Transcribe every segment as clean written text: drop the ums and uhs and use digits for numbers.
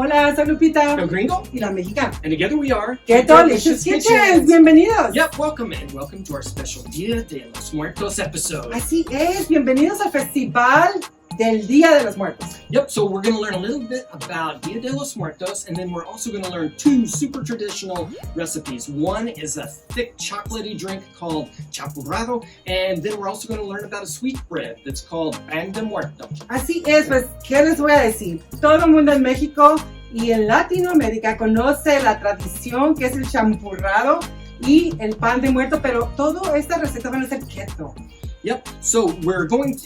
Hola, soy Lupita. El Gringo. Y la Mexicana. And together we are Keto-Licious Kitchens. Bienvenidos. Yep, welcome to our special Dia de los Muertos episode. Así es, bienvenidos al Festival del Día de los Muertos. Yep, so we're going to learn a little bit about Dia de los Muertos, and then we're also going to learn two super traditional recipes. One is a thick chocolatey drink called Champurro, and then we're also going to learn about a sweet bread that's called Pan de Muerto. Así es, pues, ¿qué les voy a decir? Todo el mundo en México y en Latinoamérica conoce la tradición que es el champurrado y el pan de muerto, pero toda esta receta van a ser keto. Yep, so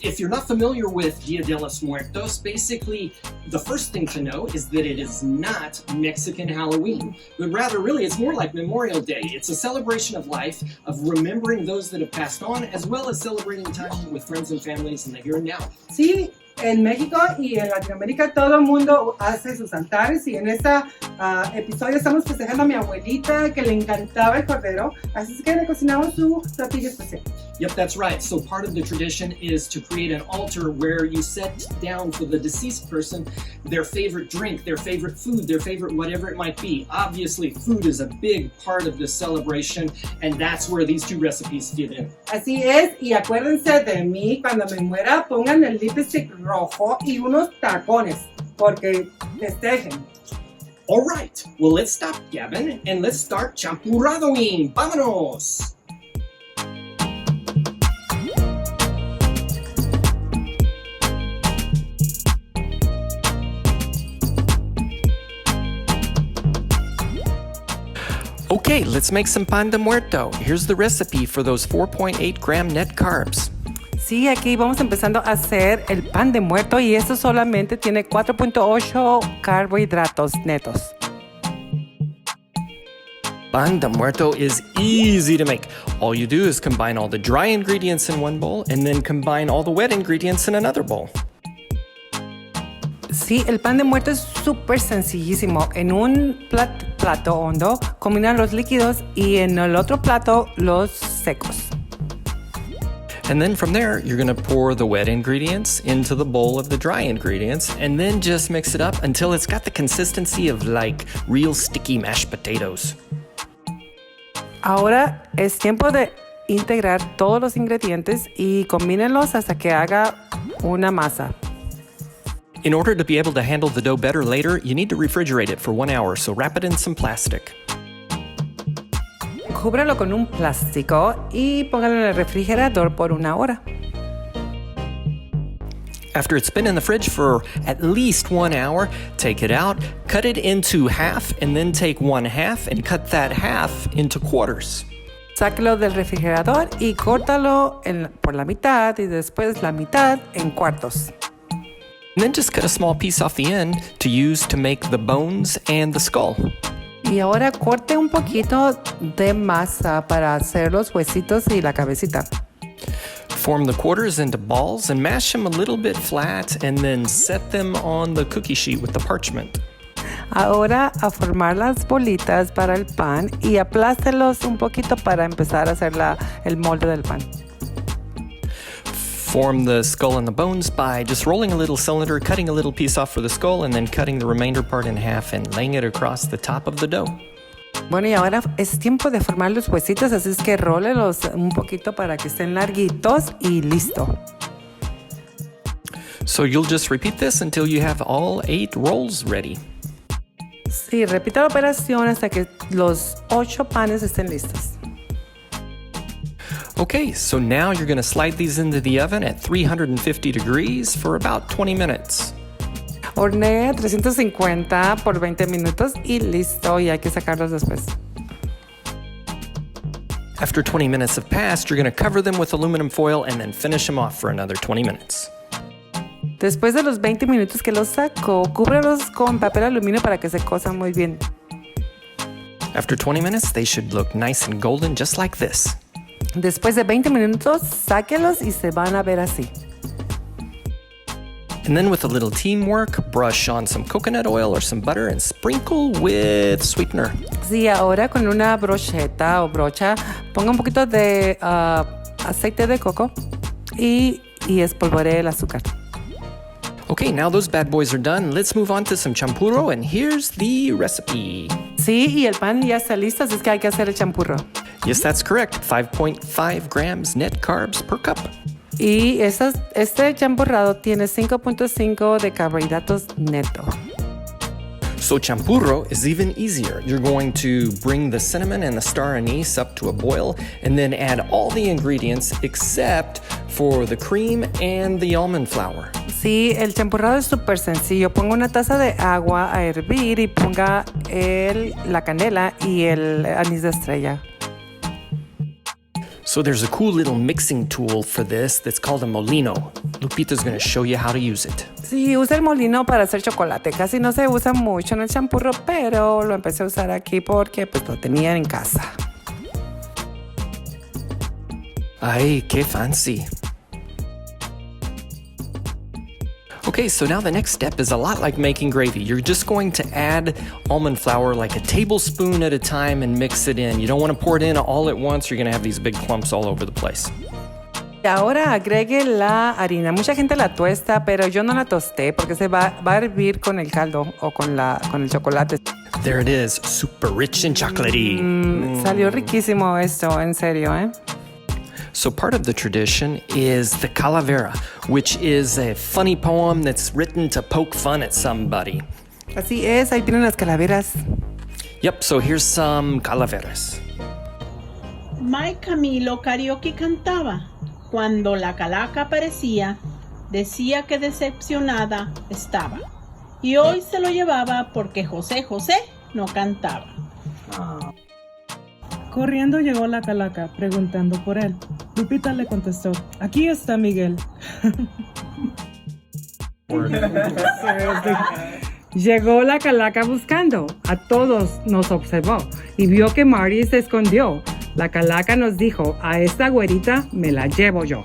if you're not familiar with Dia de los Muertos, basically the first thing to know is that it is not Mexican Halloween, but rather really it's more like Memorial Day. It's a celebration of life, of remembering those that have passed on, as well as celebrating time with friends and families in the here and now. Sí, en México y en Latinoamérica todo el mundo hace sus altares y en este episodio estamos festejando a mi abuelita que le encantaba el cordero, así es que le cocinamos su platillo especial. Yep, that's right. So part of the tradition is to create an altar where you set down for the deceased person their favorite drink, their favorite food, their favorite whatever it might be. Obviously, food is a big part of this celebration, and that's where these two recipes fit in. Así es, y acuérdense de mí, cuando me muera, pongan el lipstick rojo y unos tacones, porque festejen. All right, well, let's stop gabbing and let's start champurradoing. ¡Vámonos! Okay, let's make some pan de muerto. Here's the recipe for those 4.8 gram net carbs. Sí, aquí vamos empezando a hacer el pan de muerto y esto solamente tiene 4.8 carbohidratos netos. Pan de muerto is easy to make. All you do is combine all the dry ingredients in one bowl and then combine all the wet ingredients in another bowl. Sí, el pan de muerto es súper sencillísimo. En un plato hondo combinan los líquidos y en el otro plato los secos. And then from there, you're going to pour the wet ingredients into the bowl of the dry ingredients and then just mix it up until it's got the consistency of like real sticky mashed potatoes. Ahora es tiempo de integrar todos los ingredientes y combínenlos hasta que haga una masa. In order to be able to handle the dough better later, you need to refrigerate it for 1 hour, so wrap it in some plastic. Cúbralo con un plástico y póngalo en el refrigerador por 1 hora. After it's been in the fridge for at least 1 hour, take it out, cut it into half, and then take 1/2 and cut that half into quarters. Sáquelo del refrigerador y córtalo por la mitad y después la mitad en cuartos. And then just cut a small piece off the end to use to make the bones and the skull. Y ahora corte un poquito de masa para hacer los huesitos y la cabecita. Form the quarters into balls and mash them a little bit flat and then set them on the cookie sheet with the parchment. Ahora a formar las bolitas para el pan y aplástelos un poquito para empezar a hacer el molde del pan. Form the skull and the bones by just rolling a little cylinder, cutting a little piece off for the skull, and then cutting the remainder part in half and laying it across the top of the dough. Bueno, y ahora es tiempo de formar los huesitos, así es que rólelos un poquito para que estén larguitos y listo. So you'll just repeat this until you have all 8 rolls ready. Sí, repita la operación hasta que los 8 panes estén listos. Okay, so now you're going to slide these into the oven at 350 degrees for about 20 minutes. Hornea a 350 por 20 minutos y listo, y hay que sacarlos después. After 20 minutes have passed, you're going to cover them with aluminum foil and then finish them off for another 20 minutes. Después de los 20 minutos que los saco, cúbrelos con papel aluminio para que se cosan muy bien. After 20 minutes, they should look nice and golden just like this. Después de 20 minutos, sáquelos y se van a ver así. And then with a little teamwork, brush on some coconut oil or some butter and sprinkle with sweetener. Sí, ahora con una brocheta o brocha, ponga un poquito de aceite de coco y espolvoree el azúcar. Okay, now those bad boys are done. Let's move on to some champurro, and here's the recipe. Sí, y el pan ya está listo, así es que hay que hacer el champurro. Yes, that's correct. 5.5 grams net carbs per cup. Y este champurrado tiene 5.5 de carbohidratos neto. So champurro is even easier. You're going to bring the cinnamon and the star anise up to a boil and then add all the ingredients except for the cream and the almond flour. Sí, el champurrado es súper sencillo. Ponga una taza de agua a hervir y ponga la canela y el anís de estrella. So there's a cool little mixing tool for this that's called a molino. Lupita's going to show you how to use it. Sí, usa el molino para hacer chocolate. Casi no se usa mucho en el champurro, pero lo empecé a usar aquí porque pues lo tenía en casa. Ay, qué fancy. Okay, so now the next step is a lot like making gravy. You're just going to add almond flour like a tablespoon at a time and mix it in. You don't want to pour it in all at once. You're going to have these big clumps all over the place. Y ahora agregue la harina. Mucha gente la tuesta, pero yo no la tosté porque se va a hervir con el caldo o con el chocolate. There it is, super rich and chocolatey. Salió riquísimo esto, en serio, ¿eh? So part of the tradition is the calavera, which is a funny poem that's written to poke fun at somebody. Así es, ahí tienen las calaveras. Yep, so here's some calaveras. Mike Camilo Karaoke cantaba. Cuando la calaca aparecía, decía que decepcionada estaba. Y hoy se lo llevaba porque José no cantaba. Corriendo llegó la calaca, preguntando por él. Lupita le contestó, aquí está Miguel. Llegó la calaca buscando, a todos nos observó y vio que Marty se escondió. La calaca nos dijo, a esta güerita me la llevo yo.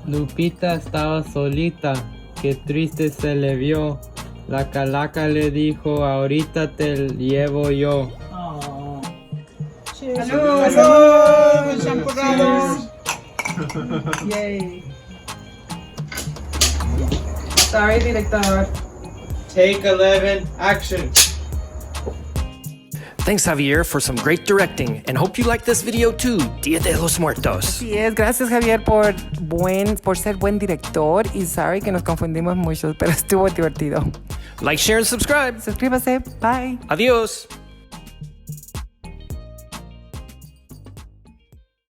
Lupita estaba solita, qué triste se le vio. La calaca le dijo, ahorita te llevo yo. ¡Salud! ¡Champurros! Yay. Sorry, director. Take 11, action. Thanks, Javier, for some great directing, and hope you like this video too, Dia de los Muertos. Así es, gracias Javier por ser buen director y sorry que nos confundimos mucho, pero estuvo divertido. Like, share, and subscribe. Suscríbase, bye. Adios.